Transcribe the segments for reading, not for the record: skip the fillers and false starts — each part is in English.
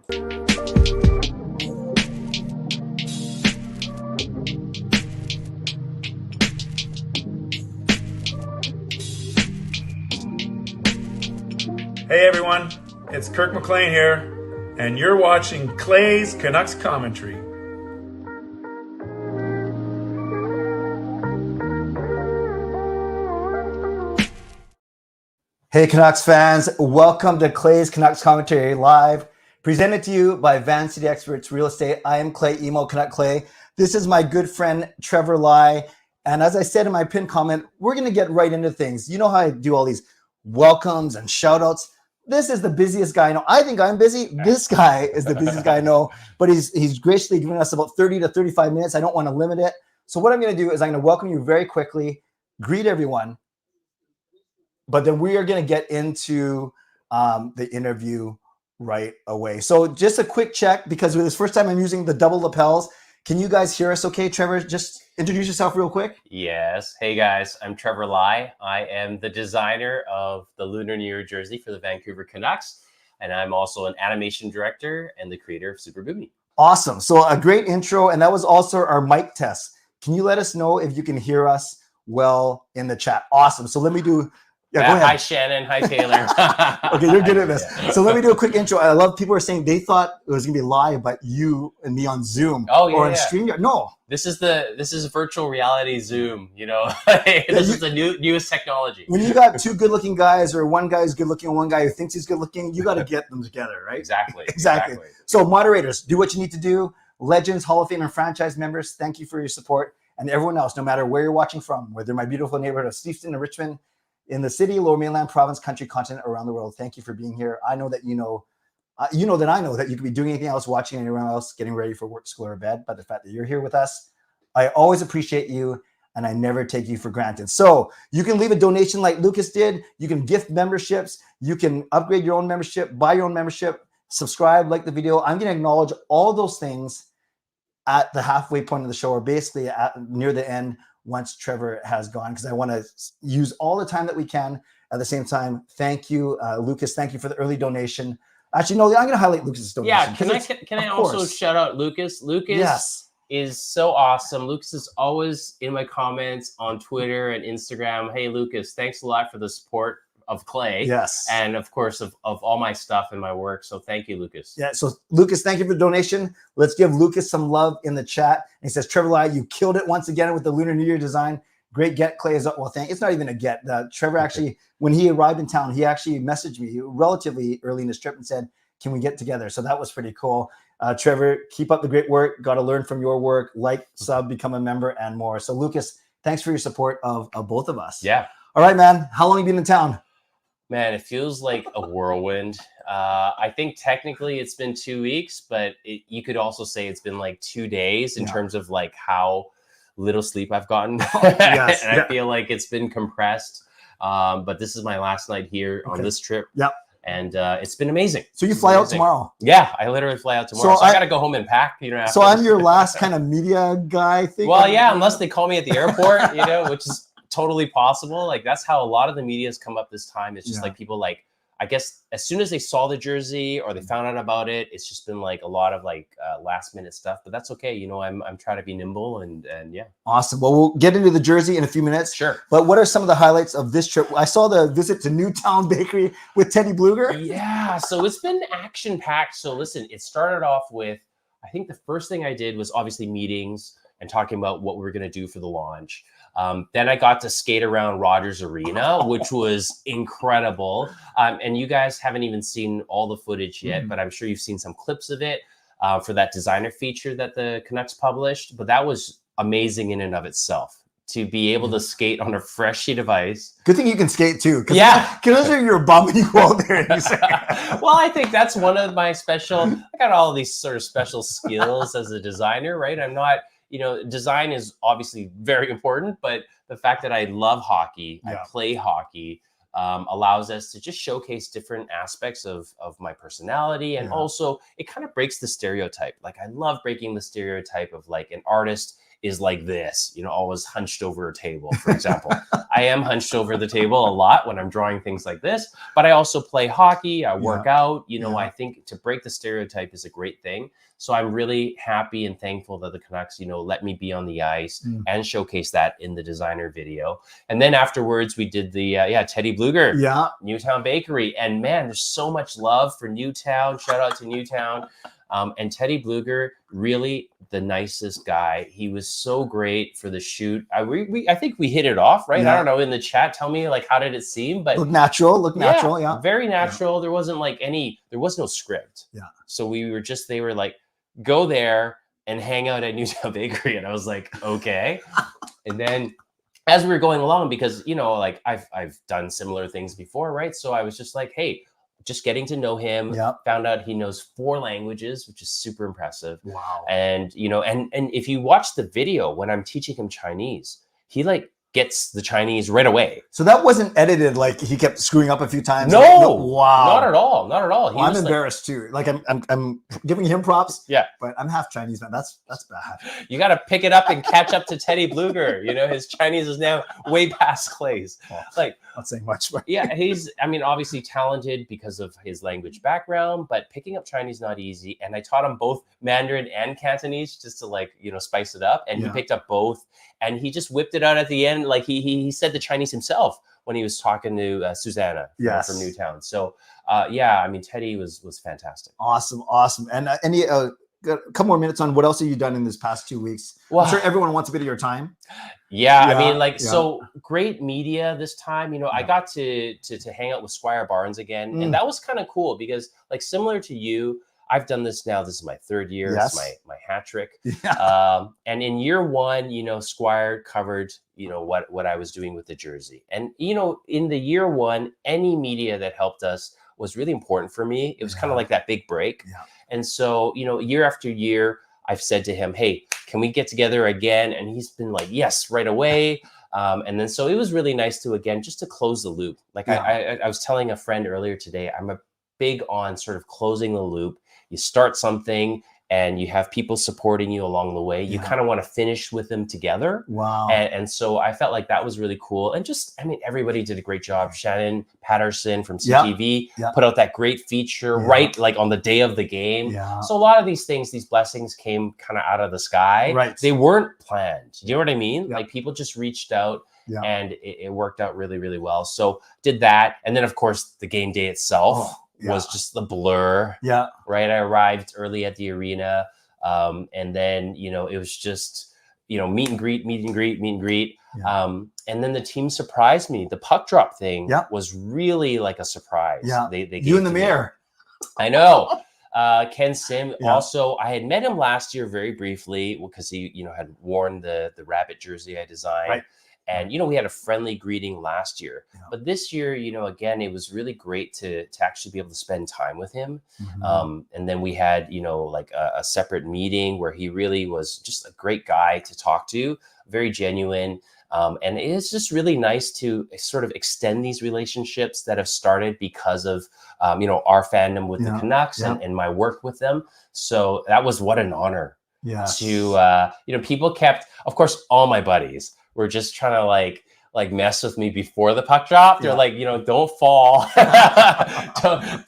Hey everyone, it's Kirk McLean here, and you're watching Clay's Canucks Commentary. Hey Canucks fans, welcome to Clay's Canucks Commentary Live, presented to you by Van City Experts Real Estate. I am Clay, emo Canuck Clay. This is my good friend Trevor Lai, and as I said in my pinned comment, we're going to get right into things. You know how I do all these welcomes and shout outs. This is the busiest guy I know. I think I'm busy. This guy is the busiest guy I know, but he's graciously given us about 30 to 35 minutes. I don't want to limit it. So what I'm going to do is I'm going to welcome you very quickly, greet everyone, but then we are going to get into the interview right away. So just a quick check, because with this first time I'm using the double lapels. Can you guys hear us okay? Trevor, just introduce yourself real quick. Yes. Hey guys, I'm Trevor Lai. I am the designer of the Lunar New Year jersey for the Vancouver Canucks. And I'm also an animation director and the creator of Super Boomy. Awesome. So a great intro. And that was also our mic test. Can you let us know if you can hear us well in the chat? Awesome. So let me do... Yeah, go ahead. Hi, Shannon. Hi, Taylor. Okay, you're good at this. Yeah. So let me do a quick intro. I love people are saying they thought it was going to be live, but you and me on Zoom or on StreamYard. No. This is virtual reality Zoom, you know. This is the newest technology. When you got two good-looking guys, or one guy is good-looking and one guy who thinks he's good-looking, you got to get them together, right? Exactly. So moderators, do what you need to do. Legends, Hall of Fame, and franchise members, thank you for your support. And everyone else, no matter where you're watching from, whether my beautiful neighborhood of Steveston or Richmond, in the city, lower mainland, province, country, continent, around the world. Thank you for being here. I know that you know that I know that you could be doing anything else, watching anyone else, getting ready for work, school, or bed. But the fact that you're here with us, I always appreciate you, and I never take you for granted. So you can leave a donation like Lucas did. You can gift memberships. You can upgrade your own membership, buy your own membership, subscribe, like the video. I'm going to acknowledge all those things at the halfway point of the show, or basically near the end, once Trevor has gone, because I want to use all the time that we can. At the same time, thank you, Lucas. Thank you for the early donation. Actually, no, I'm going to highlight Lucas's donation. Yeah, can I also shout out Lucas? Lucas is so awesome. Lucas is always in my comments on Twitter and Instagram. Hey, Lucas, thanks a lot for the support of Clay. Yes. And of course, of all my stuff and my work. So thank you, Lucas. Yeah. So Lucas, thank you for the donation. Let's give Lucas some love in the chat. And he says, Trevor Lai, you killed it once again with the Lunar New Year design. Great get, Clay. Well, it's not even a get. Trevor actually, when he arrived in town, he actually messaged me relatively early in his trip and said, can we get together? So that was pretty cool. Trevor, keep up the great work. Got to learn from your work. Like, sub, become a member, and more. So Lucas, thanks for your support of both of us. Yeah. All right, man. How long have you been in town? Man, it feels like a whirlwind. I think technically it's been 2 weeks, but you could also say it's been like 2 days in terms of like how little sleep I've gotten. Yes, and I feel like it's been compressed. But this is my last night here on this trip. Yep. And it's been amazing. So you fly out tomorrow? Yeah, I literally fly out tomorrow. So I got to go home and pack. So I'm your last kind of media guy thing. Well, yeah, unless they call me at the airport, which is totally possible. Like that's how a lot of the media has come up this time. It's just like people like, I guess as soon as they saw the jersey or they found out about it, it's just been like a lot of like last minute stuff, but that's okay. I'm trying to be nimble and yeah. Awesome. Well, we'll get into the jersey in a few minutes. Sure. But what are some of the highlights of this trip? I saw the visit to Newtown Bakery with Teddy Bluger. Yeah. So it's been action packed. So listen, it started off with, I think the first thing I did was obviously meetings and talking about what we were going to do for the launch. Then I got to skate around Rogers Arena, which was incredible. And you guys haven't even seen all the footage yet, but I'm sure you've seen some clips of it for that designer feature that the Canucks published. But that was amazing in and of itself, to be able to skate on a fresh sheet of ice. Good thing you can skate too. Yeah. Because you're a bum when you go out there. And you say, well, I think that's one of my I got all these sort of special skills as a designer, right? I'm not... design is obviously very important, but the fact that I love hockey, I play hockey, allows us to just showcase different aspects of my personality. And also it kind of breaks the stereotype. Like I love breaking the stereotype of like an artist is like this, you know, always hunched over a table, for example. I am hunched over the table a lot when I'm drawing things like this, but I also play hockey, I work out, you know, I think to break the stereotype is a great thing. So I'm really happy and thankful that the Canucks, you know, let me be on the ice and showcase that in the designer video. And then afterwards we did the, Teddy Bluger, Newtown Bakery. And man, there's so much love for Newtown. Shout out to Newtown. And Teddy Bluger, really the nicest guy. He was so great for the shoot. I think we hit it off, right? I don't know, in the chat, tell me, like, how did it seem? But look natural, very natural. There wasn't like there was no script. So they were like, go there and hang out at Newtown Bakery. And I was like, okay. And then as we were going along, because, you know, like I've done similar things before, right? So I was just like, hey, just getting to know him, found out he knows 4 languages, which is super impressive. Wow. And, you know, and if you watch the video, when I'm teaching him Chinese, he like gets the Chinese right away. So that wasn't edited, like he kept screwing up a few times? No, wow. Not at all. Not at all. Well, I'm embarrassed too. Like I'm giving him props. Yeah. But I'm half Chinese, man. That's bad. You got to pick it up and catch up to Teddy Bluger. You know, his Chinese is now way past Clay's. Like, not saying much, but yeah, he's, I mean, obviously talented because of his language background, but picking up Chinese not easy. And I taught him both Mandarin and Cantonese just to, like, you know, spice it up. And he picked up both, and he just whipped it out at the end. Like he said the Chinese himself when he was talking to Susanna from Newtown. So I mean, Teddy was fantastic. Awesome. And any a couple more minutes on what else have you done in this past 2 weeks? Well, I'm sure everyone wants a bit of your time. I mean, like, so great media this time. You know, I got to hang out with Squire Barnes again, and that was kind of cool because, like, similar to you, I've done this now. This is my 3rd year. It's my hat trick. And in year 1, you know, Squire covered, you know, what I was doing with the jersey. And, you know, in the year 1, any media that helped us was really important for me. It was kind of like that big break. And so, you know, year after year, I've said to him, hey, can we get together again? And he's been like, yes, right away. And then so it was really nice to, again, just to close the loop. Like I was telling a friend earlier today, I'm a big on sort of closing the loop. You start something and you have people supporting you along the way. You kind of want to finish with them together. Wow. And so I felt like that was really cool. And just, I mean, everybody did a great job. Shannon Patterson from CTV put out that great feature right like on the day of the game. So a lot of these things, these blessings came kind of out of the sky. Right. They weren't planned. Do you know what I mean? Like people just reached out and it worked out really, really well. So did that. And then of course the game day itself was just the blur. Right. I arrived early at the arena. And then, you know, it was just, you know, meet and greet. And then the team surprised me. The puck drop thing was really like a surprise. They you in the mirror. I know. Ken Sim also, I had met him last year very briefly because he, you know, had worn the Rabbit jersey I designed. And, you know, we had a friendly greeting last year, but this year, you know, again, it was really great to actually be able to spend time with him. And then we had, you know, like a separate meeting where he really was just a great guy to talk to, very genuine. And it's just really nice to sort of extend these relationships that have started because of, you know, our fandom with the Canucks and my work with them. So that was what an honor to, you know, people kept, of course, all my buddies were just trying to like mess with me before the puck drop. They're like, you know, don't fall,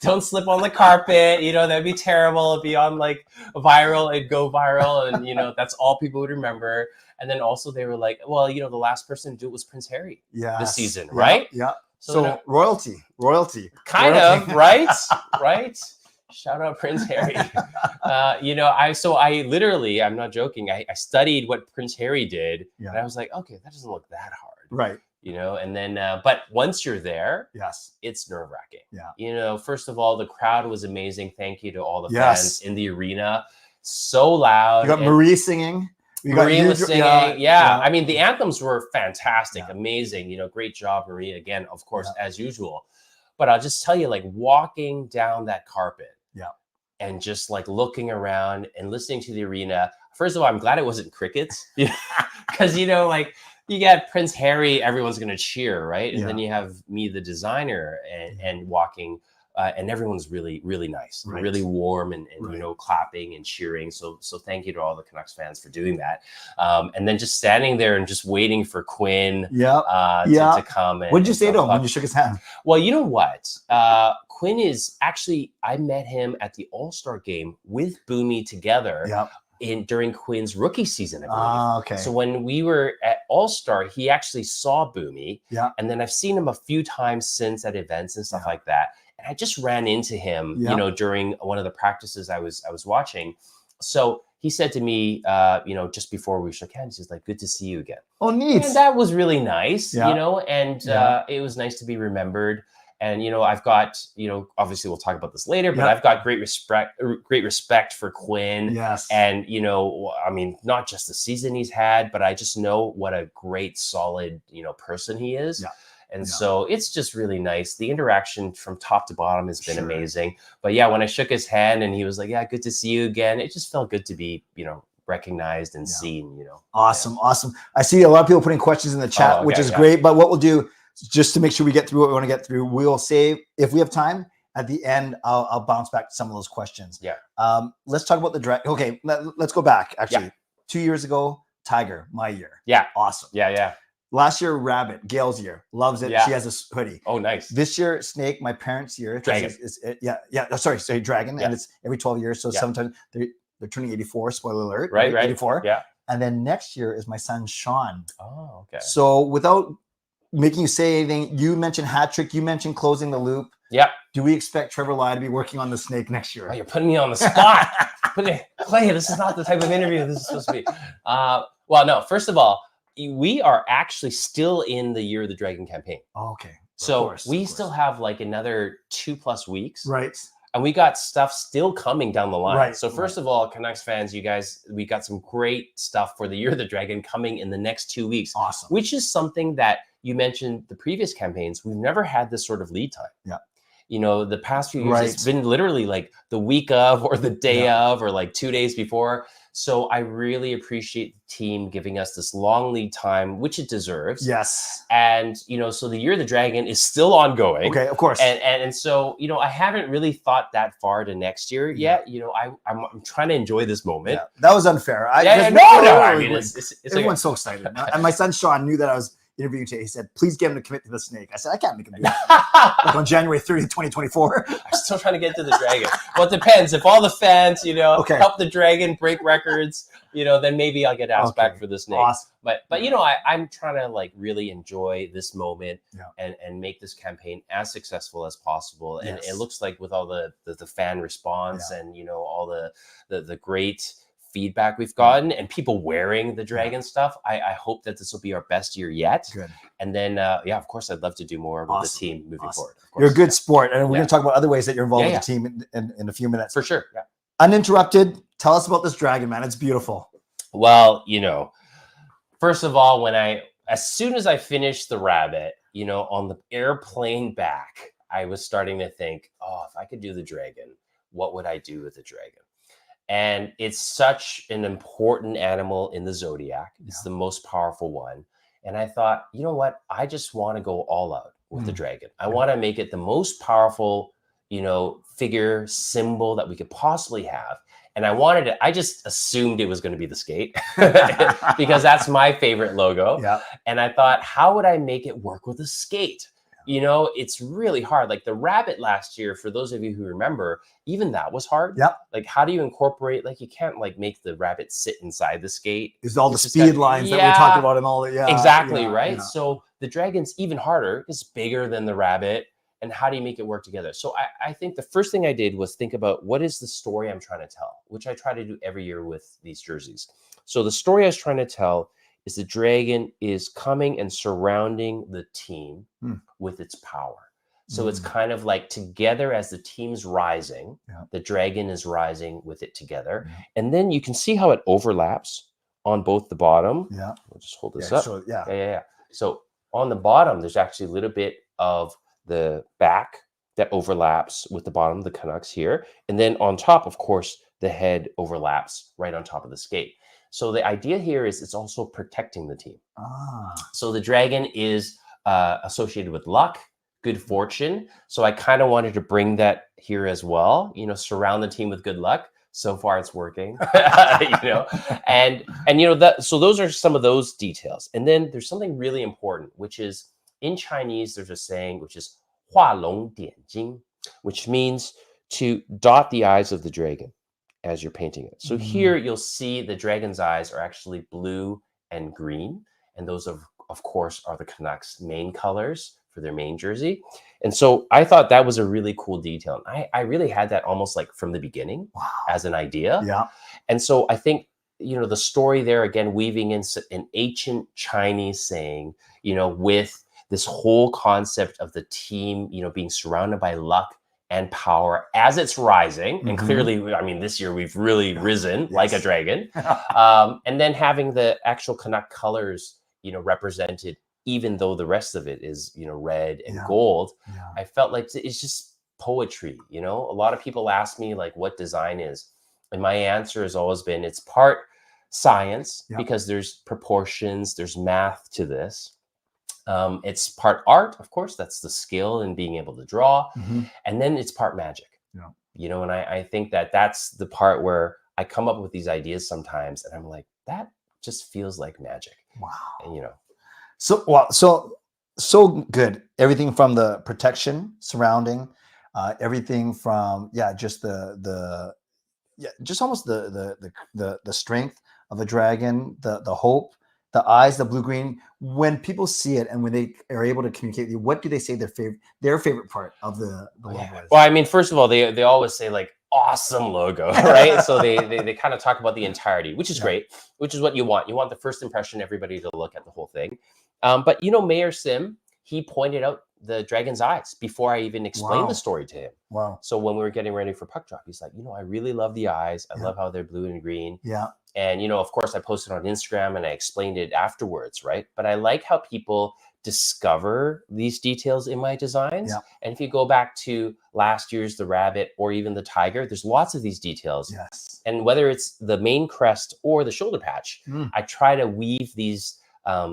don't slip on the carpet. You know, that'd be terrible. It'd be on like viral, it'd go viral. And, you know, that's all people would remember. And then also they were like, well, you know, the last person to do it was Prince Harry this season, right? So royalty. Kind of, right? Right. Shout out Prince Harry. You know, I literally, I'm not joking. I studied what Prince Harry did, and I was like, okay, that doesn't look that hard, right? You know, and then, but once you're there, it's nerve wracking. You know, first of all, the crowd was amazing. Thank you to all the fans in the arena. So loud. You got Marie singing. Marie was singing. I mean, the anthems were fantastic, amazing. You know, great job, Marie. Again, of course, as usual. But I'll just tell you, like walking down that carpet. And just like looking around and listening to the arena. First of all, I'm glad it wasn't crickets, because, you know, like you got Prince Harry, everyone's going to cheer, right? And then you have me, the designer, and walking and everyone's really, really nice, Right. really warm, and Right. you know, clapping and cheering. So thank you to all the Canucks fans for doing that. And then just standing there and just waiting for Quinn to come. What did you say to him when you shook his hand? Well, you know what? Quinn is actually, I met him at the All-Star game with Boomy together. Yeah. During Quinn's rookie season, I believe. Okay. So when we were at All-Star, he actually saw Boomy. Yeah. And then I've seen him a few times since at events and stuff like that. And I just ran into him, you know, during one of the practices I was watching. So he said to me, you know, just before we shook hands, he's like, "Good to see you again." Oh, neat. And that was really nice, Yeah. you know, and it was nice to be remembered. And, you know, I've got, you know, obviously we'll talk about this later, but I've got great respect for Quinn. Yes. And, you know, I mean, not just the season he's had, but I just know what a great, solid, you know, person he is. Yeah. And so it's just really nice. The interaction from top to bottom has been amazing. But yeah, when I shook his hand and he was like, "Yeah, good to see you again," it just felt good to be, you know, recognized and seen, you know. Awesome. Awesome. I see a lot of people putting questions in the chat, which is great. But what we'll do, just to make sure we get through what we want to get through, we'll save, if we have time at the end, I'll bounce back to some of those questions. Yeah. Let's talk about the draft. Okay. Let's go back. Actually, 2 years ago, Tiger, my year. Yeah. Awesome. Yeah. Last year, Rabbit, Gail's year, loves it. Yeah. She has a hoodie. Oh, nice. This year, Snake, my parents' year. Dragon. Sorry, Dragon. And it's every 12 years. So sometimes they're turning 84, spoiler alert. Right. 84. Yeah. And then next year is my son, Sean. Oh, okay. So without making you say anything, you mentioned hat trick, you mentioned closing the loop. Yeah. Do we expect Trevor Lai to be working on the Snake next year? Oh, you're putting me on the spot. Clay, this is not the type of interview this is supposed to be. Well, no, first of all, we are actually still in the Year of the Dragon campaign. Oh, okay. So we still have like another 2+ weeks. Right. And we got stuff still coming down the line. Right. So first of all, Canucks fans, you guys, we got some great stuff for the Year of the Dragon coming in the next 2 weeks. Awesome. Which is something that you mentioned the previous campaigns. We've never had this sort of lead time. Yeah. You know, the past few years, it's been literally like the week of or the day of or like 2 days before. So I really appreciate the team giving us this long lead time, which it deserves. Yes. And, you know, so the Year of the Dragon is still ongoing. Okay, of course. And so, you know, I haven't really thought that far to next year yet. You know, I'm trying to enjoy this moment. Yeah, that was unfair. No. I mean, it's everyone's so excited. And my son, Sean, knew that I was interviewing today. He said, "Please get him to commit to the Snake." I said, "I can't make him do that." Like on January 30th, 2024. I'm still trying to get to the Dragon. Well, it depends. If all the fans, you know, help the Dragon break records, you know, then maybe I'll get asked back for the Snake. Awesome. But you know, I'm trying to like really enjoy this moment and make this campaign as successful as possible. And it looks like with all the fan response and, you know, all the great feedback we've gotten and people wearing the Dragon stuff, I hope that this will be our best year yet. Good. And then, of course, I'd love to do more with the team moving forward. Of course. You're a good sport. And we're going to talk about other ways that you're involved with the team in a few minutes. For sure. Yeah. Uninterrupted. Tell us about this Dragon, man. It's beautiful. Well, you know, first of all, as soon as I finished the Rabbit, you know, on the airplane back, I was starting to think, oh, if I could do the Dragon, what would I do with the Dragon? And it's such an important animal in the zodiac. It's the most powerful one. And I thought, you know what? I just want to go all out with the Dragon. I want to make it the most powerful, you know, figure, symbol that we could possibly have. And I just assumed it was going to be the skate because that's my favorite logo. Yeah. And I thought, how would I make it work with a skate? You know, it's really hard. Like the Rabbit last year, for those of you who remember, even that was hard. Yep. Like, how do you incorporate, like, you can't like make the Rabbit sit inside the skate. There's all the speed lines that we talked about and all that. Yeah. Exactly. Right. Yeah. So the Dragon's even harder. It's bigger than the Rabbit. And how do you make it work together? So I think the first thing I did was think about what is the story I'm trying to tell, which I try to do every year with these jerseys. So the story I was trying to tell is the Dragon is coming and surrounding the team with its power. So it's kind of like together as the team's rising, the Dragon is rising with it together. And then you can see how it overlaps on both the bottom. Yeah. We'll just hold this up. So, So on the bottom, there's actually a little bit of the back that overlaps with the bottom of the Canucks here. And then on top, of course, the head overlaps right on top of the skate. So the idea here is it's also protecting the team. So the Dragon is associated with luck, good fortune. So I kind of wanted to bring that here as well, you know, surround the team with good luck. So far it's working, you know, and you know, that, so those are some of those details. And then there's something really important, which is in Chinese, there's a saying, which is 画龙点睛, which means to dot the eyes of the dragon as you're painting it. So here you'll see the dragon's eyes are actually blue and green. And those of course are the Canucks main colors for their main jersey. And so I thought that was a really cool detail. I really had that almost like from the beginning as an idea. Yeah. And so I think, you know, the story there, again, weaving in an ancient Chinese saying, you know, with this whole concept of the team, you know, being surrounded by luck and power as it's rising. And clearly, I mean, this year we've really risen like a dragon. And then having the actual Canuck colors, you know, represented, even though the rest of it is, you know, red and gold. I felt like it's just poetry, you know. A lot of people ask me like what design is, and my answer has always been it's part science because there's proportions, there's math to this. It's part art, of course, that's the skill in being able to draw, and then it's part magic. You know, and I think that that's the part where I come up with these ideas sometimes and I'm like, that just feels like magic. And, you know, so good. Everything from the protection surrounding, everything from just just almost the strength of a dragon, the hope, the eyes, the blue green. When people see it and when they are able to communicate with you, what do they say their favorite part of the logo is? Well, I mean, first of all, they always say like awesome logo, right? So they kind of talk about the entirety, which is great, which is what you want. You want the first impression, everybody to look at the whole thing. But you know, Mayor Sim, he pointed out the dragon's eyes before I even explained the story to him. So when we were getting ready for puck drop, he's like, you know, I really love the eyes. I love how they're blue and green. And, you know, of course, I posted on Instagram and I explained it afterwards, right? But I like how people discover these details in my designs. And if you go back to last year's the rabbit or even the tiger, there's lots of these details. And whether it's the main crest or the shoulder patch, I try to weave these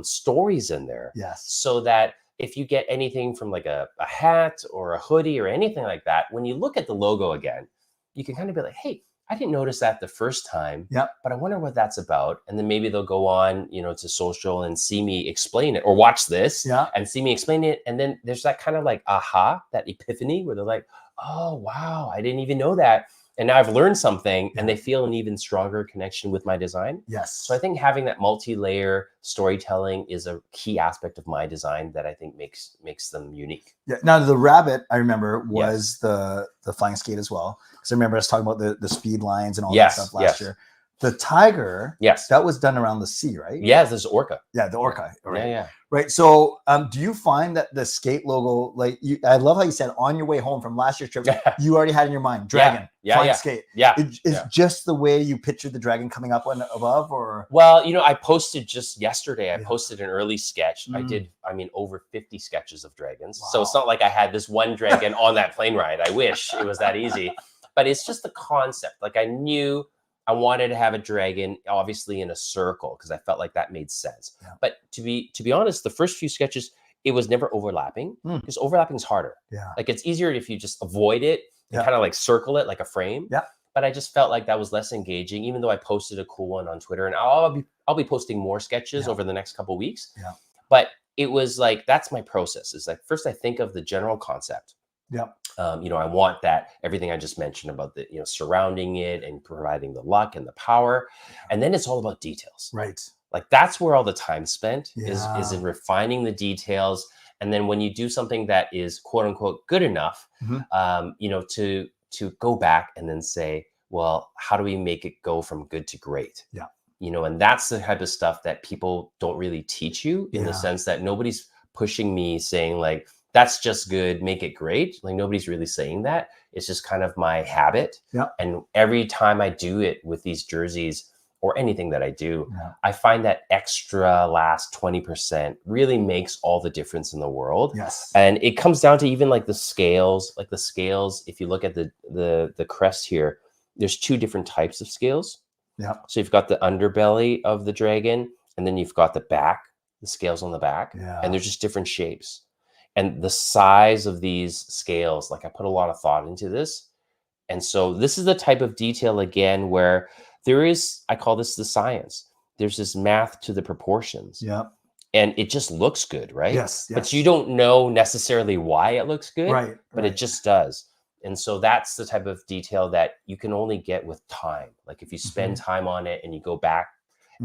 stories in there so that if you get anything from like a hat or a hoodie or anything like that, when you look at the logo again, you can kind of be like, hey, I didn't notice that the first time, but I wonder what that's about. And then maybe they'll go on, you know, to social and see me explain it or watch this and see me explain it. And then there's that kind of like aha, that epiphany where they're like, oh, wow, I didn't even know that. And now I've learned something and they feel an even stronger connection with my design. So I think having that multi-layer storytelling is a key aspect of my design that I think makes them unique. Now the rabbit, I remember, was the flying skate as well. Because I remember us talking about the speed lines and all that stuff last year. The tiger, that was done around the sea, right? There's orca. The orca. Right. Right. So do you find that the skate logo, like I love how you said on your way home from last year's trip, you already had in your mind dragon, flying skate. Is just the way you pictured the dragon coming up and above, or? Well, you know, I posted just yesterday, I posted an early sketch. I did, I mean, over 50 sketches of dragons. So it's not like I had this one dragon on that plane ride. I wish it was that easy, but it's just the concept. Like I knew I wanted to have a dragon, obviously in a circle, because I felt like that made sense. But to be honest, the first few sketches, it was never overlapping, because overlapping is harder. Like it's easier if you just avoid it and kind of like circle it like a frame. But I just felt like that was less engaging, even though I posted a cool one on Twitter, and I'll be posting more sketches over the next couple of weeks. But it was like, that's my process. It's like, first I think of the general concept. You know, I want that everything I just mentioned about the, you know, surrounding it and providing the luck and the power. And then it's all about details. Like that's where all the time spent is in refining the details. And then when you do something that is quote unquote good enough, you know, to go back and then say, well, how do we make it go from good to great? You know, and that's the type of stuff that people don't really teach you, in the sense that nobody's pushing me saying like, that's just good, make it great. Like nobody's really saying that. It's just kind of my habit. And every time I do it with these jerseys or anything that I do, I find that extra last 20% really makes all the difference in the world. And it comes down to even like the scales. Like the scales, if you look at the crest here, there's two different types of scales. So you've got the underbelly of the dragon, and then you've got the back, the scales on the back, and they're just different shapes. And the size of these scales, like I put a lot of thought into this. And so this is the type of detail, again, where there is, I call this the science. There's this math to the proportions. Yeah. And it just looks good, right? Yes. But you don't know necessarily why it looks good, Right. but it just does. And so that's the type of detail that you can only get with time. Like if you spend time on it and you go back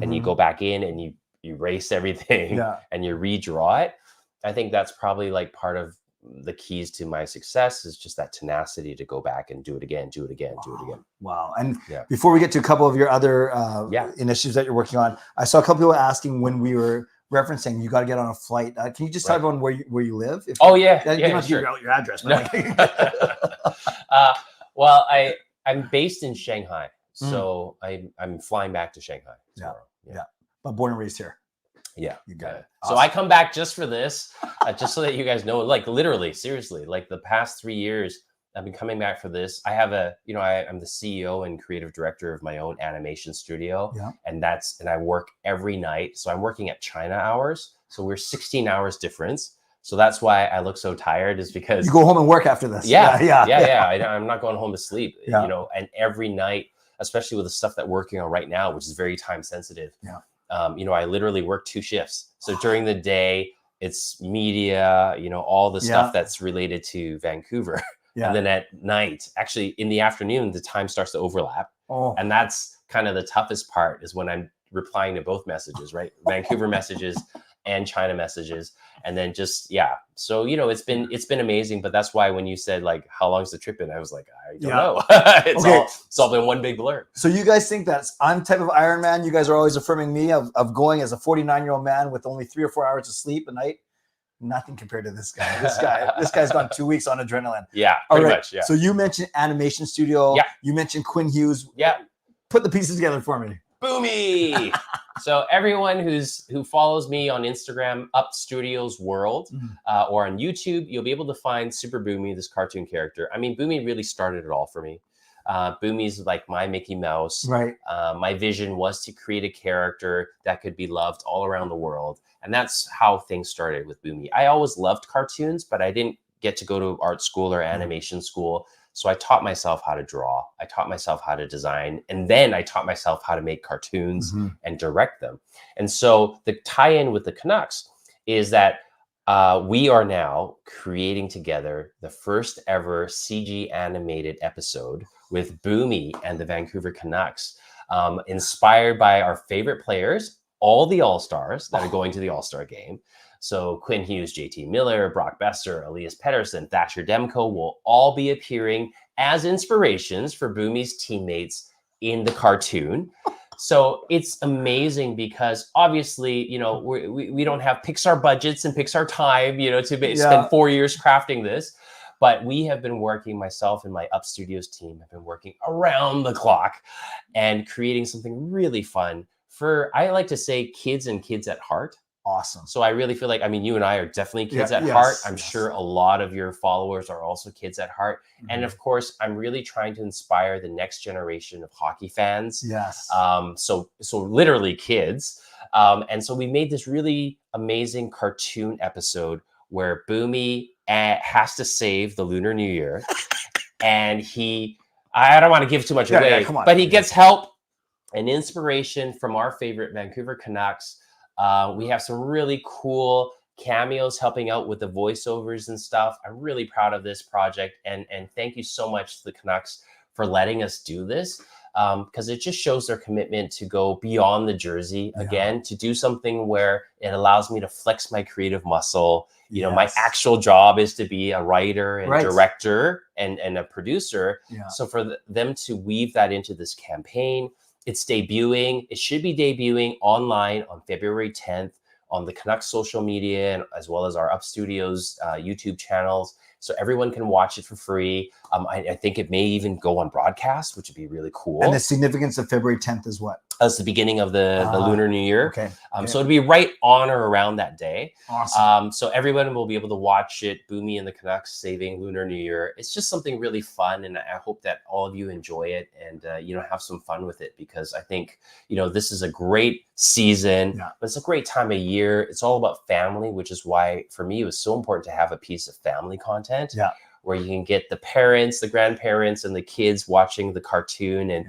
and you go back in and you erase everything and you redraw it, I think that's probably like part of the keys to my success is just that tenacity to go back and do it again, do it again, do it again. Wow. And before we get to a couple of your other initiatives that you're working on, I saw a couple people asking when we were referencing you got to get on a flight. Can you just talk about where you live? You don't have to give out your address. But well, I'm based in Shanghai, so I'm flying back to Shanghai tomorrow. Yeah. But born and raised here. Yeah, you got it. Awesome. So I come back just for this, just so that you guys know, like literally, seriously, like the past 3 years, I've been coming back for this. I have I'm the CEO and creative director of my own animation studio, and I work every night. So I'm working at China hours. So we're 16 hours difference. So that's why I look so tired, is because you go home and work after this. Yeah. I'm not going home to sleep, and every night, especially with the stuff that we're working on right now, which is very time sensitive. I literally work 2 shifts. So during the day, it's media, all the stuff that's related to Vancouver. And then at night, actually in the afternoon, the time starts to overlap. And that's kind of the toughest part, is when I'm replying to both messages, right? Vancouver messages and China messages. And then just, so, it's been amazing. But that's why when you said like, how long's the trip in? I was like, I don't know. It's all been one big blur. So you guys think that I'm type of Iron Man. You guys are always affirming me of going as a 49-year-old man with only 3 or 4 hours of sleep a night. Nothing compared to this guy. This guy's gone 2 weeks on adrenaline. Yeah, pretty much. Yeah. So you mentioned animation studio. Yeah. You mentioned Quinn Hughes. Yeah. Put the pieces together for me. Boomy. So everyone who follows me on Instagram, Up Studios World, or on YouTube, you'll be able to find Super Boomy, this cartoon character. I mean, Boomy really started it all for me. Boomy's like my Mickey Mouse. Right. My vision was to create a character that could be loved all around the world. And that's how things started with Boomy. I always loved cartoons, but I didn't get to go to art school or animation school. So I taught myself how to draw. I taught myself how to design. And then I taught myself how to make cartoons and direct them. And so the tie-in with the Canucks is that we are now creating together the first ever CG animated episode with Boomy and the Vancouver Canucks, inspired by our favorite players, all the All-Stars that are going to the All-Star game. So Quinn Hughes, JT Miller, Brock Besser, Elias Pettersson, Thatcher Demko will all be appearing as inspirations for Boomy's teammates in the cartoon. So it's amazing because obviously, we don't have Pixar budgets and Pixar time, to spend 4 years crafting this. But we have been working, myself and my Up Studios team have been working around the clock and creating something really fun for, I like to say, kids and kids at heart. Awesome. So I really feel like, you and I are definitely kids at heart. I'm sure a lot of your followers are also kids at heart. And of course, I'm really trying to inspire the next generation of hockey fans. Yes. So literally kids. And so we made this really amazing cartoon episode where Boomy has to save the Lunar New Year. And I don't want to give too much away, come on. But he gets help and inspiration from our favorite Vancouver Canucks. We have some really cool cameos helping out with the voiceovers and stuff. I'm really proud of this project. And thank you so much to the Canucks for letting us do this, because it just shows their commitment to go beyond the jersey again, to do something where it allows me to flex my creative muscle. My actual job is to be a writer and director and a producer. So for them to weave that into this campaign, it's debuting. It should be debuting online on February 10th on the Canucks social media, and as well as our Up Studios YouTube channels. so everyone can watch it for free. I think it may even go on broadcast, which would be really cool. And the significance of February 10th is what? That's the beginning of the Lunar New Year. Okay. So it'll be right on or around that day. Awesome. So everyone will be able to watch it. Boomy and the Canucks saving Lunar New Year. It's just something really fun, and I hope that all of you enjoy it and have some fun with it, because I think this is a great season. Yeah. But it's a great time of year. It's all about family, which is why for me it was so important to have a piece of family content. Yeah. Where you can get the parents, the grandparents, and the kids watching the cartoon, and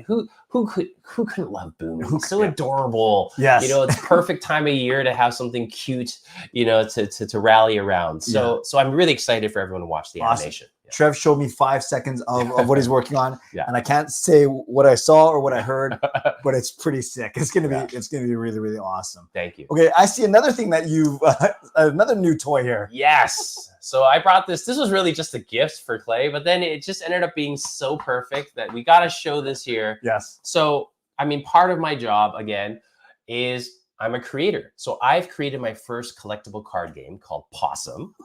who couldn't love Boomy? It's so adorable. Yes. It's perfect time of year to have something cute, to rally around. So I'm really excited for everyone to watch the animation. Yeah. Trev showed me 5 seconds of what he's working on, Yeah. and I can't say what I saw or what I heard, but it's pretty sick. It's gonna be really, really awesome. Thank you. Okay, I see another thing that you've another new toy here. Yes. So I brought this. This was really just a gift for Clay, but then it just ended up being so perfect that we got to show this here. Yes. So, part of my job, again, is I'm a creator. So I've created my first collectible card game called Possum.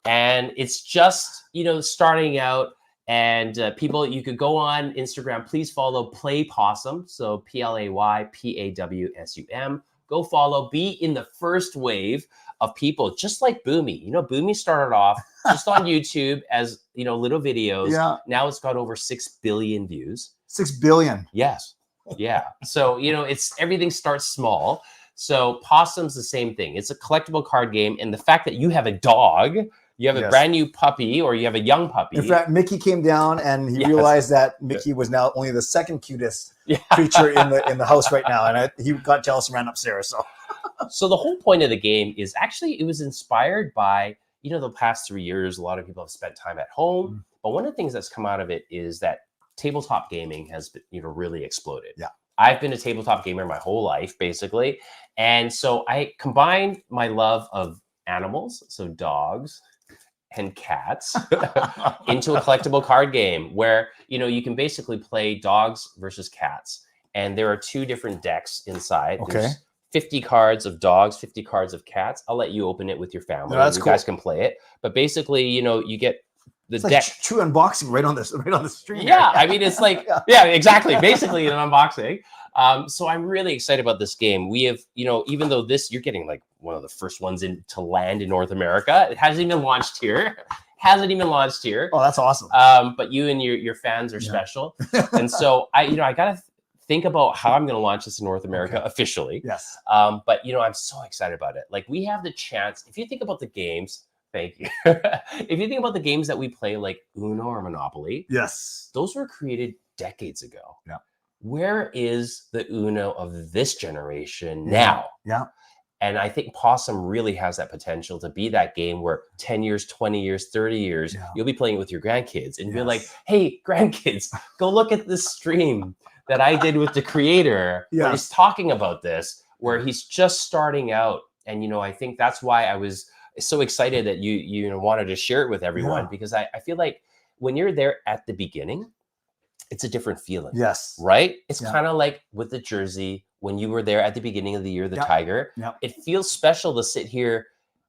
And it's just, starting out. And people, you could go on Instagram. Please follow Play Possum. So PlayPawsum. Go follow. Be in the first wave of people, just like Boomy. Boomy started off just on YouTube as, little videos. Yeah. Now it's got over 6 billion views. 6 billion. Yes. Yeah. So, it's everything starts small. So Possum's the same thing. It's a collectible card game. And the fact that you have a dog, you have a brand new puppy, or you have a young puppy. In fact, Mickey came down and he realized that Mickey was now only the second cutest creature in the house right now. And he got jealous and ran upstairs. So the whole point of the game is actually, it was inspired by, the past 3 years, a lot of people have spent time at home. But one of the things that's come out of it is that tabletop gaming has been, really exploded. Yeah. I've been a tabletop gamer my whole life, basically. And so I combined my love of animals, so dogs and cats, into a collectible card game where, you can basically play dogs versus cats. And there are 2 different decks inside. Okay. There's 50 cards of dogs, 50 cards of cats. I'll let you open it with your family. No, that's you cool. guys can play it. But basically, you get the It's deck. like true unboxing right on the stream. Yeah, it's like, yeah, exactly. Basically an unboxing. So I'm really excited about this game. We have, even though you're getting like one of the first ones to land in North America. It hasn't even launched here. Oh, that's awesome. But you and your fans are special. And so I got to think about how I'm going to launch this in North America officially. Yes. But I'm so excited about it. Like, we have the chance, if you think about the games, thank you. If you think about the games that we play, like Uno or Monopoly, Yes. those were created decades ago. Yeah. Where is the Uno of this generation now? Yeah. And I think Possum really has that potential to be that game where 10 years, 20 years, 30 years, you'll be playing with your grandkids and be like, hey, grandkids, go look at this stream that I did with the creator. Where he's talking about this, where he's just starting out. And, I think that's why I was so excited that you wanted to share it with everyone, because I feel like when you're there at the beginning, it's a different feeling. Yes. Right? It's kind of like with the jersey, when you were there at the beginning of the year of the tiger, it feels special to sit here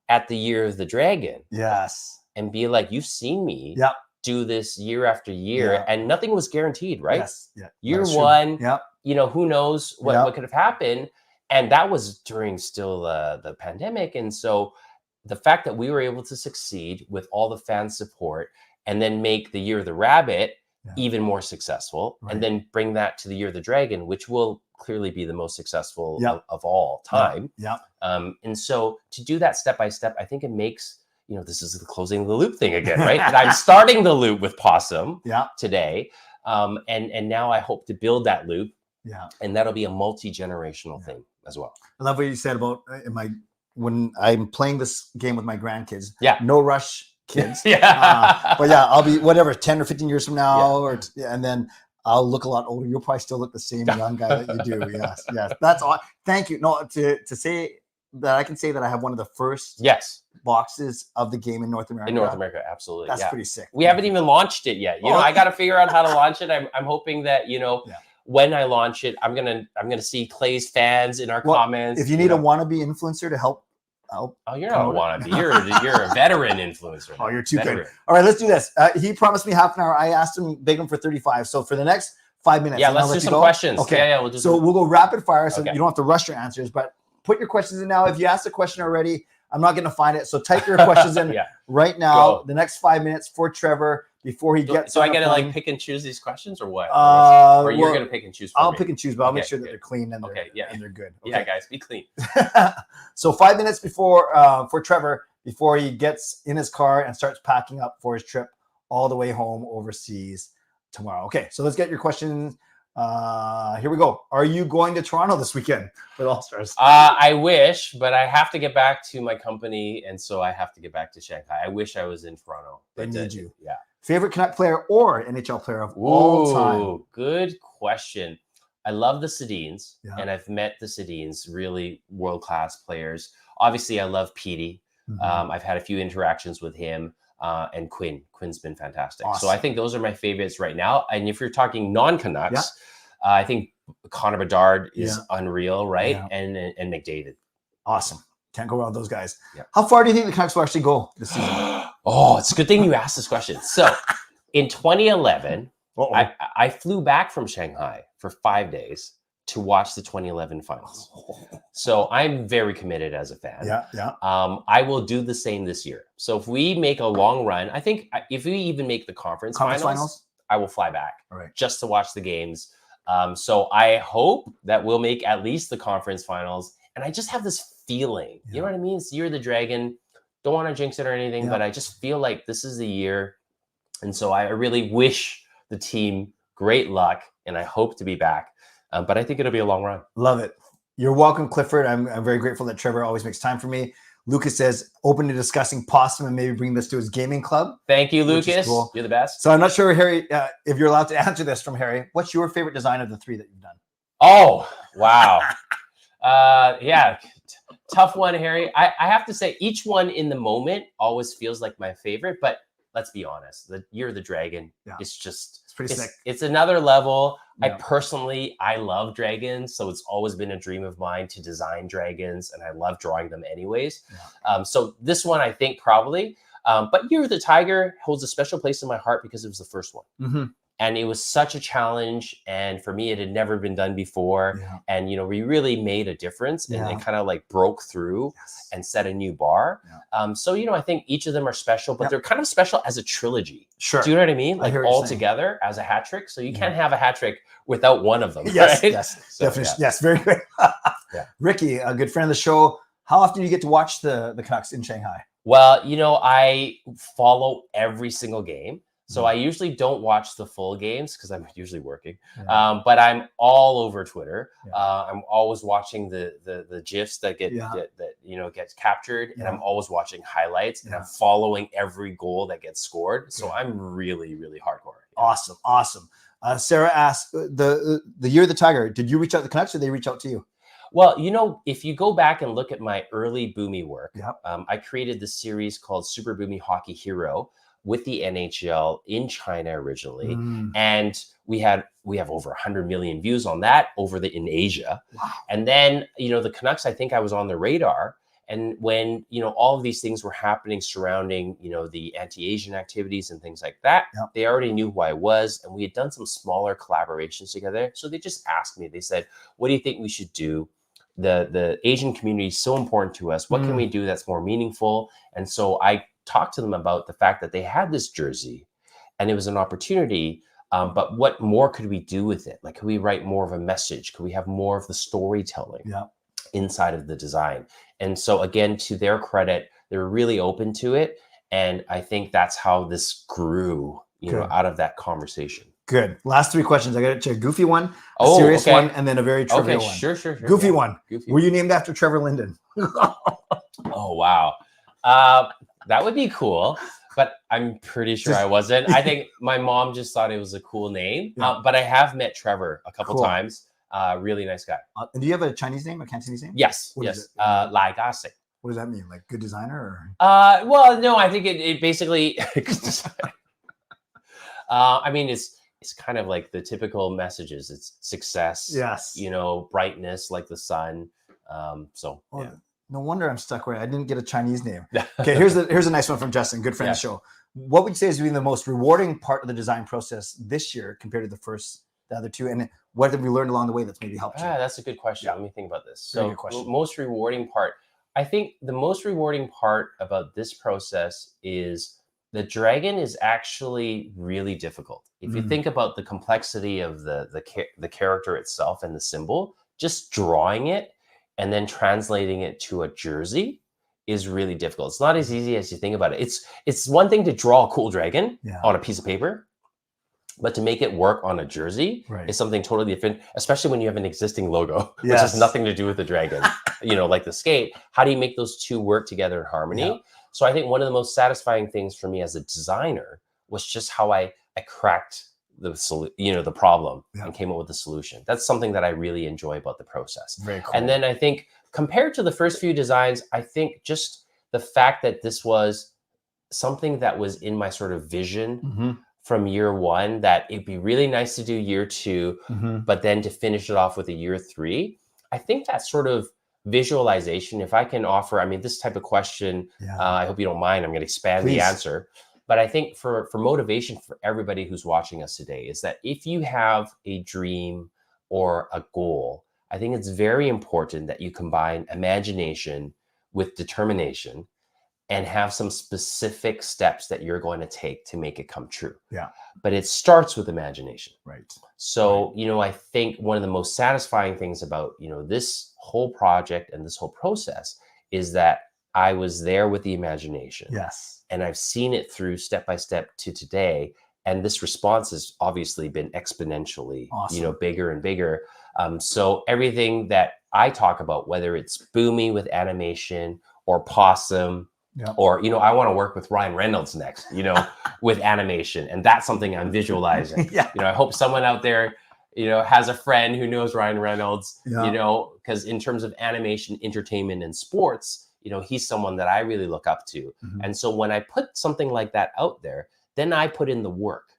at the year of the dragon. Yes. And be like, you've seen me do this year after year, and nothing was guaranteed, right? Yes. Yeah. Year one, who knows what could have happened. And that was during still the pandemic. And so the fact that we were able to succeed with all the fan support and then make the year of the rabbit even more successful, and then bring that to the year of the dragon, which will clearly be the most successful of all time. And so to do that step by step, I think it makes, this is the closing the loop thing again, right? And I'm starting the loop with Possum today. And now I hope to build that loop. And that'll be a multi-generational thing as well. I love what you said about when I'm playing this game with my grandkids. No rush, kids. But I'll be whatever 10 or 15 years from now, and then I'll look a lot older. You'll probably still look the same young guy that you do. Yes. That's all. Thank you. No, to say that I can say that I have one of the first boxes of the game in North America. In North America, absolutely. That's pretty sick. We haven't even launched it yet. I got to figure out how to launch it. I'm hoping that when I launch it, I'm gonna see Clay's fans in our comments. If you need a wannabe influencer to help I'll Oh, you're not a wannabe. You're a veteran influencer. Oh, you're too veteran. good. All right, let's do this. He promised me half an hour. I asked him, beg him for 35. So for the next 5 minutes. Yeah, let's do some questions. Okay. Yeah, we'll do so we'll go rapid fire, so Okay. you don't have to rush your answers, but put your questions in now. If you asked a question already, I'm not going to find it. So type your questions in right now. Go. The next 5 minutes for Trevor before he gets. So I got to like pick and choose these questions, or what? Or you're going to pick and choose? I'll me? pick and choose, but I'll make sure that good. they're clean and and they're good. Okay. Yeah, guys, be clean. So 5 minutes before for Trevor, before he gets in his car and starts packing up for his trip all the way home overseas tomorrow. Okay, so let's get your questions. Here we go. Are you going to Toronto this weekend with All Stars? I wish, but I have to get back to my company, and so I have to get back to Shanghai. I wish I was in Toronto. They need you. Yeah. Favorite Canuck player or NHL player of all time? Good question. I love the Sedins, and I've met the Sedins, really world-class players. Obviously, I love Petey. I've had a few interactions with him. And Quinn. Quinn's been fantastic. Awesome. So I think those are my favorites right now. And if you're talking non-Canucks, I think Connor Bedard is unreal, right? Yeah. And McDavid. Awesome. Can't go wrong with those guys. Yeah. How far do you think the Canucks will actually go this season? Oh, it's a good thing you asked this question. So in 2011, I flew back from Shanghai for 5 days to watch the 2011 finals. So I'm very committed as a fan. I will do the same this year. So if we make a long run, I think if we even make the conference finals, I will fly back just to watch the games. So I hope that we'll make at least the conference finals. And I just have this feeling, you know what I mean? It's Year of the Dragon. Don't want to jinx it or anything, but I just feel like this is the year. And so I really wish the team great luck, and I hope to be back. But I think it'll be a long run. Love it. You're welcome, Clifford. I'm very grateful that Trevor always makes time for me. Lucas says, open to discussing Possum and maybe bring this to his gaming club. Thank you, Lucas. Cool. You're the best. So I'm not sure, Harry, if you're allowed to answer this from Harry. What's your favorite design of the three that you've done? Oh, wow. Tough one, Harry. I have to say each one in the moment always feels like my favorite, but let's be honest. The Year of the Dragon is just... It's pretty sick. It's another level. I love dragons, so it's always been a dream of mine to design dragons, and I love drawing them anyways. So this one, I think probably, but Year of the Tiger holds a special place in my heart because it was the first one. And it was such a challenge. And for me, it had never been done before. And, we really made a difference, and it kind of like broke through and set a new bar. So, I think each of them are special, but they're kind of special as a trilogy. Sure. Do you know what I mean? Like all together as a hat trick. So you can't have a hat trick without one of them. Yes, right? yes, definitely. Yes, very good. Ricky, a good friend of the show. How often do you get to watch the Canucks in Shanghai? Well, I follow every single game. So I usually don't watch the full games because I'm usually working, but I'm all over Twitter. I'm always watching the GIFs that gets captured, and I'm always watching highlights, and I'm following every goal that gets scored. So I'm really, really hardcore. Awesome. Sarah asked, the Year of the Tiger, did you reach out to the Canucks, or did they reach out to you? Well, if you go back and look at my early Boomy work, I created this series called Super Boomy Hockey Hero with the NHL in China originally. And we have over 100 million views on that in Asia. Wow. And then, the Canucks, I think I was on the radar. And when, all of these things were happening surrounding, the anti-Asian activities and things like that, they already knew who I was. And we had done some smaller collaborations together. So they just asked me, they said, what do you think we should do? The Asian community is so important to us. What can we do that's more meaningful? And so I talked to them about the fact that they had this jersey and it was an opportunity, but what more could we do with it? Like, could we write more of a message? Could we have more of the storytelling inside of the design? And so again, to their credit, they were really open to it. And I think that's how this grew, out of that conversation. Good. Last three questions. I got to check. Goofy one, a serious one, and then a very trivial one. Sure. Goofy one. Were you named after Trevor Linden? Oh, wow. That would be cool, but I'm pretty sure I wasn't. I think my mom just thought it was a cool name, but I have met Trevor a couple times. Really nice guy. And do you have a Chinese name, a Cantonese name? Yes. Lai Gase. What does that mean? Like good designer? Or? Well, no, I think it basically, I mean, it's kind of like the typical messages. It's success, brightness like the sun. No wonder I'm stuck where I didn't get a Chinese name. Okay, here's a nice one from Justin, good friend of the show. What would you say has been the most rewarding part of the design process this year compared to the other two? And what have we learned along the way that's maybe helped you? That's a good question. Yeah. Let me think about this. Very So good question. most rewarding part, I think the most rewarding part about this process is the dragon is actually really difficult. If you think about the complexity of the character itself and the symbol, just drawing it and then translating it to a jersey is really difficult. It's not as easy as you think about it. It's one thing to draw a cool dragon on a piece of paper, but to make it work on a jersey is something totally different, especially when you have an existing logo, which has nothing to do with the dragon, like the skate. How do you make those two work together in harmony? Yeah. So I think one of the most satisfying things for me as a designer was just how I cracked the problem and came up with the solution. That's something that I really enjoy about the process. Very cool. And then I think compared to the first few designs, I think just the fact that this was something that was in my sort of vision from year one, that it'd be really nice to do year two, but then to finish it off with a year three. I think that sort of visualization, if I can offer, I mean, this type of question, I hope you don't mind, I'm going to expand the answer. But I think for motivation for everybody who's watching us today is that if you have a dream or a goal, I think it's very important that you combine imagination with determination and have some specific steps that you're going to take to make it come true. Yeah. But it starts with imagination. Right. So, I think one of the most satisfying things about, this whole project and this whole process is that I was there with the imagination. Yes. And I've seen it through step by step to today. And this response has obviously been exponentially, bigger and bigger. So everything that I talk about, whether it's Boomy with animation or Possum, or, I want to work with Ryan Reynolds next, with animation. And that's something I'm visualizing. I hope someone out there, has a friend who knows Ryan Reynolds, because in terms of animation, entertainment, and sports, he's someone that I really look up to. And so when I put something like that out there, then I put in the work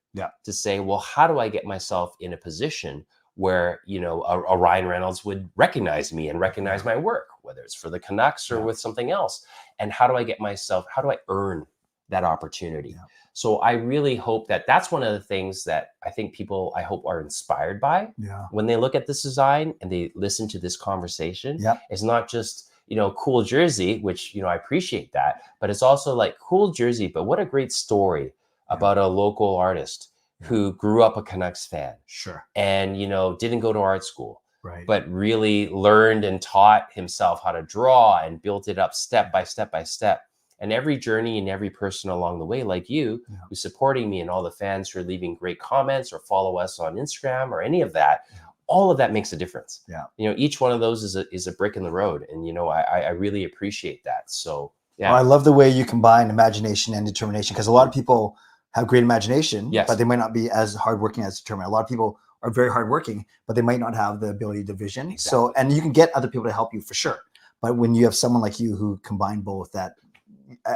to say, well, how do I get myself in a position where, a Ryan Reynolds would recognize me and recognize my work, whether it's for the Canucks or with something else. And how do I earn that opportunity? So I really hope that that's one of the things that I think people, I hope, are inspired by when they look at this design and they listen to this conversation. It's not just, cool jersey, which, I appreciate that, but it's also like cool jersey, but what a great story about a local artist who grew up a Canucks fan. Sure. And, didn't go to art school, but really learned and taught himself how to draw and built it up step by step by step. And every journey and every person along the way, like you, who's supporting me, and all the fans who are leaving great comments or follow us on Instagram or any of that, all of that makes a difference. Each one of those is a brick in the road. And, I really appreciate that. So, Well, I love the way you combine imagination and determination, because a lot of people have great imagination, but they might not be as hardworking as determined. A lot of people are very hardworking, but they might not have the ability to vision. Exactly. So, and you can get other people to help you for sure. But when you have someone like you who combine both, that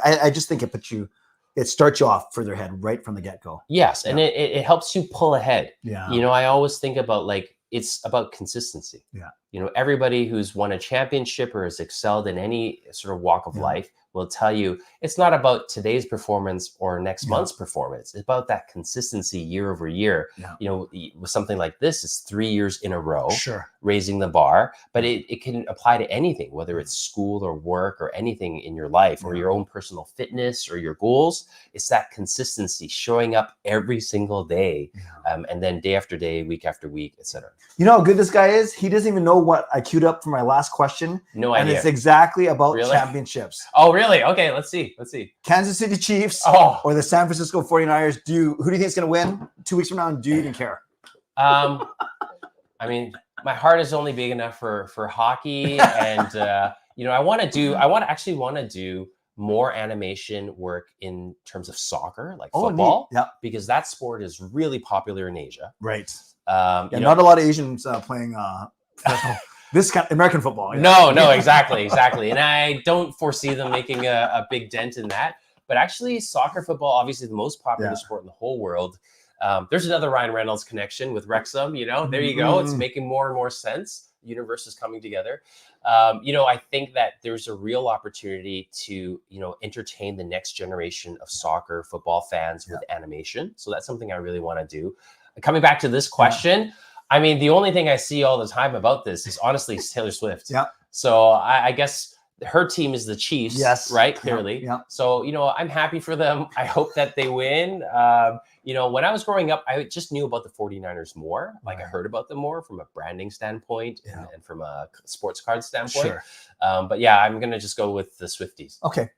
I just think it starts you off further ahead right from the get-go. Yes. And it helps you pull ahead. Yeah. I always think about it's about consistency. Everybody who's won a championship or has excelled in any sort of walk of life will tell you it's not about today's performance or next month's performance. It's about that consistency year over year. With something like this, it's 3 years in a row, raising the bar, but it can apply to anything, whether it's school or work or anything in your life or your own personal fitness or your goals. It's that consistency, showing up every single day, and then day after day, week after week, etc. You know how good this guy is? He doesn't even know what I queued up for my last question. No idea. And it's exactly about championships. Oh, really? Okay, let's see. Kansas City Chiefs or the San Francisco 49ers. Who do you think is going to win 2 weeks from now? And do you even care? I mean, my heart is only big enough for hockey, and I actually want to do more animation work in terms of soccer, like football, because that sport is really popular in Asia. Right. Not a lot of Asians playing professional. This kind of American football. No, exactly. And I don't foresee them making a big dent in that. But actually, soccer, football, obviously the most popular sport in the whole world. There's another Ryan Reynolds connection with Wrexham. There you go. It's making more and more sense. universe is coming together. I think that there's a real opportunity to, entertain the next generation of soccer, football fans with animation. So that's something I really want to do. Coming back to this question, I mean, the only thing I see all the time about this is honestly Taylor Swift. Yeah. So I guess her team is the Chiefs, right? Clearly. Yeah. So, I'm happy for them. I hope that they win. When I was growing up, I just knew about the 49ers more. Like I heard about them more from a branding standpoint and from a sports card standpoint. Sure. But yeah, I'm going to just go with the Swifties. Okay.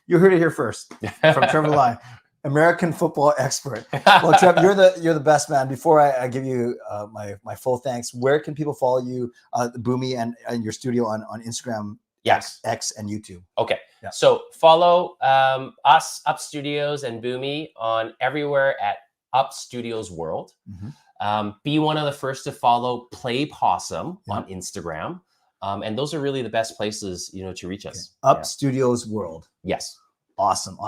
You heard it here first from Trevor Lai, American football expert. Well, Trev, you're the best, man. Before I give you my full thanks, where can people follow you, Boomy, and your studio on Instagram? Yes. X and YouTube. Okay. Yeah. So follow us, Up Studios, and Boomy on everywhere at Up Studios World. Be one of the first to follow Play Possum on Instagram. And those are really the best places, to reach us. Up Studios World. Yes. Awesome.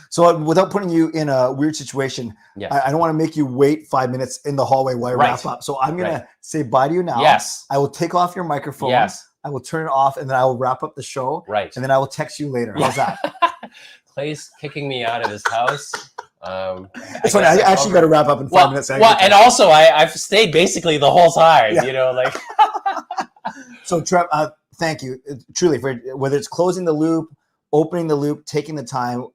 So without putting you in a weird situation, I don't want to make you wait 5 minutes in the hallway while I wrap up. So I'm going to say bye to you now. Yes. I will take off your microphone. Yes. I will turn it off, and then I will wrap up the show. Right. And then I will text you later. How's that? Clay's kicking me out of his house. It's funny. I actually got to wrap up in 5 minutes. And also I've stayed basically the whole time, So Trev, thank you truly for whether it's closing the loop, opening the loop, taking the time.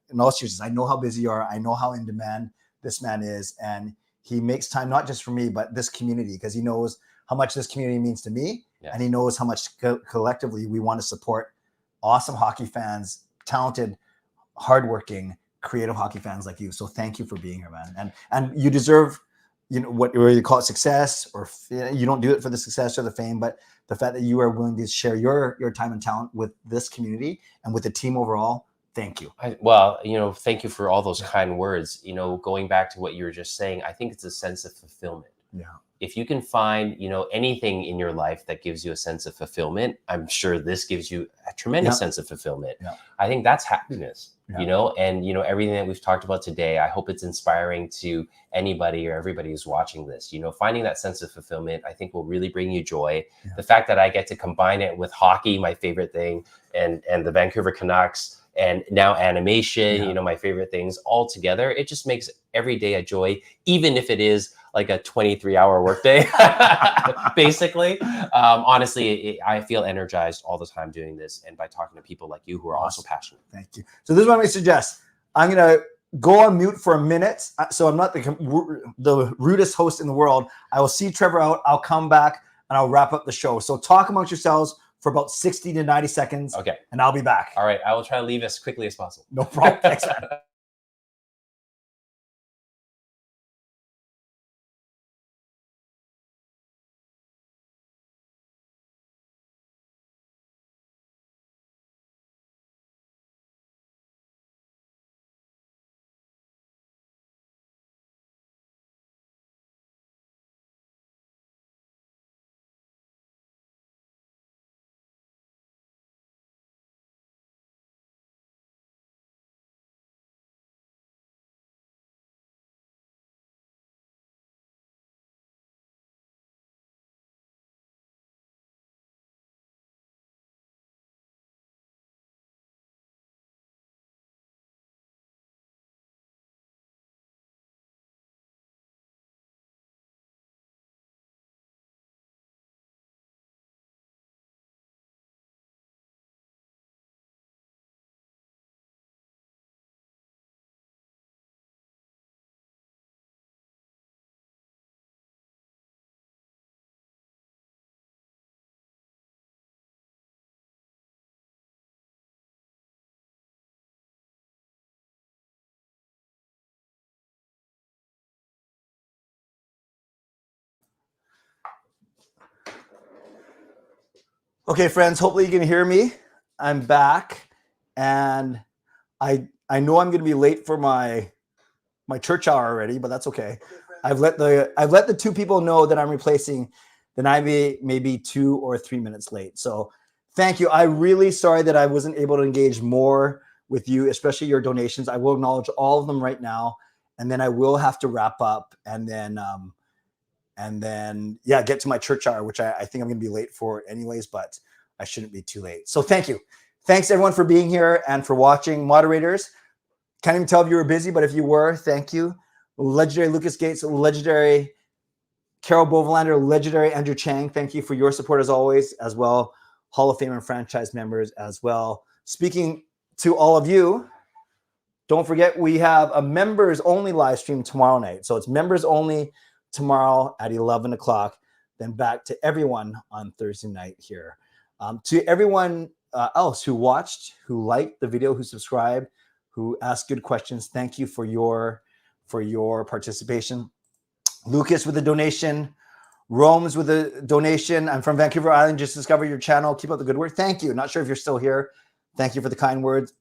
In all seriousness, I know how busy you are. I know how in demand this man is, and he makes time not just for me, but this community, because he knows how much this community means to me, and he knows how much collectively we want to support awesome hockey fans, talented, hardworking, creative hockey fans like you. So thank you for being here, man. And you deserve, whether you call it success or you don't do it for the success or the fame, but the fact that you are willing to share your time and talent with this community and with the team overall. Thank you. Thank you for all those kind words. Going back to what you were just saying, I think it's a sense of fulfillment. Yeah. If you can find, anything in your life that gives you a sense of fulfillment, I'm sure this gives you a tremendous sense of fulfillment. Yeah. I think that's happiness, and, everything that we've talked about today, I hope it's inspiring to anybody or everybody who's watching this. Finding that sense of fulfillment, I think will really bring you joy. Yeah. The fact that I get to combine it with hockey, my favorite thing, and the Vancouver Canucks, and now animation, my favorite things all together, it just makes every day a joy, even if it is like a 23-hour workday, basically. Honestly, I feel energized all the time doing this, and by talking to people like you who are also passionate. Thank you. So this is what I suggest. I'm going to go on mute for a minute. So I'm not the rudest host in the world. I will see Trevor out. I'll come back, and I'll wrap up the show. So talk amongst yourselves for about 60 to 90 seconds. Okay. And I'll be back. All right. I will try to leave as quickly as possible. No problem. Thanks, man. Okay, friends, hopefully you can hear me. I'm back, and I know I'm going to be late for my church hour already, but that's okay. I've let the two people know that I'm replacing, then I may be 2 or 3 minutes late. So thank you. I'm really sorry that I wasn't able to engage more with you, especially your donations. I will acknowledge all of them right now, and then I will have to wrap up, and then And then, yeah, get to my church hour, which I think I'm going to be late for anyways, but I shouldn't be too late. So thank you. Thanks, everyone, for being here and for watching. Moderators, can't even tell if you were busy, but if you were, thank you. Legendary Lucas Gates, legendary Carol Bovelander, legendary Andrew Chang, thank you for your support as always, as well. Hall of Fame and franchise members as well. Speaking to all of you, don't forget we have a members only live stream tomorrow night. So it's members only tomorrow at 11 o'clock, then back to everyone on Thursday night here. To everyone else who watched, who liked the video, who subscribed, who asked good questions, thank you for your participation. Lucas with a donation, Rome's with a donation. I'm from Vancouver Island, just discovered your channel. Keep up the good work. Thank you. Not sure if you're still here. Thank you for the kind words.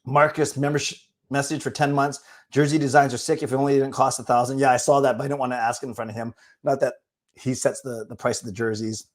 Marcus, membership message for 10 months. Jersey designs are sick. If it only didn't cost $1,000. Yeah, I saw that, but I didn't want to ask it in front of him. Not that he sets the price of the jerseys.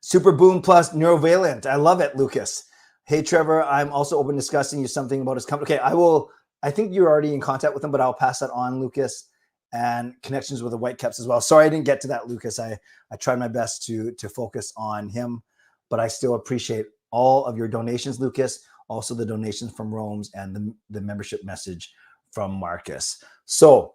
Super Boom Plus Neurovalent. I love it, Lucas. Hey, Trevor, I'm also open to discussing you something about his company. Okay, I think you're already in contact with him, but I'll pass that on, Lucas, and connections with the Whitecaps as well. Sorry, I didn't get to that, Lucas. I tried my best to focus on him, but I still appreciate all of your donations, Lucas, also the donations from Rome's and the membership message from Marcus. So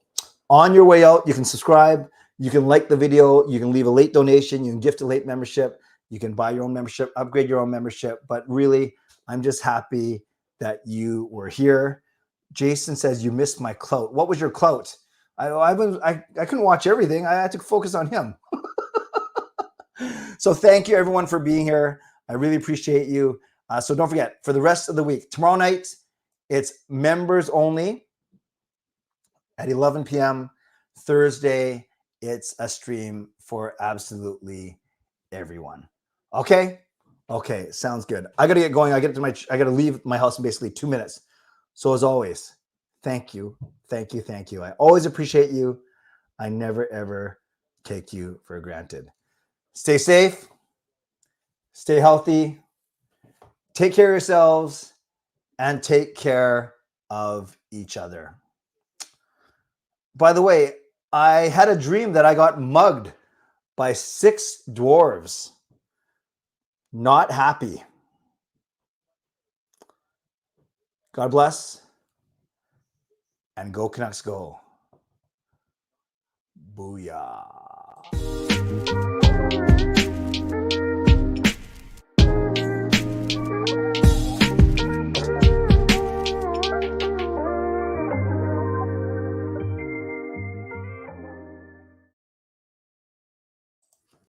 on your way out, you can subscribe, you can like the video, you can leave a late donation, you can gift a late membership, you can buy your own membership, upgrade your own membership. But really, I'm just happy that you were here. Jason says, you missed my clout. What was your clout? I couldn't watch everything. I had to focus on him. So thank you, everyone, for being here. I really appreciate you. So don't forget, for the rest of the week, tomorrow night, it's members only at 11 p.m. Thursday, it's a stream for absolutely everyone. Okay? Okay, sounds good. I got to get going. I got to leave my house in basically 2 minutes. So as always, thank you. Thank you. Thank you. I always appreciate you. I never, ever take you for granted. Stay safe. Stay healthy. Take care of yourselves and take care of each other. By the way, I had a dream that I got mugged by 6 dwarves. Not happy. God bless. And go Canucks go. Booyah.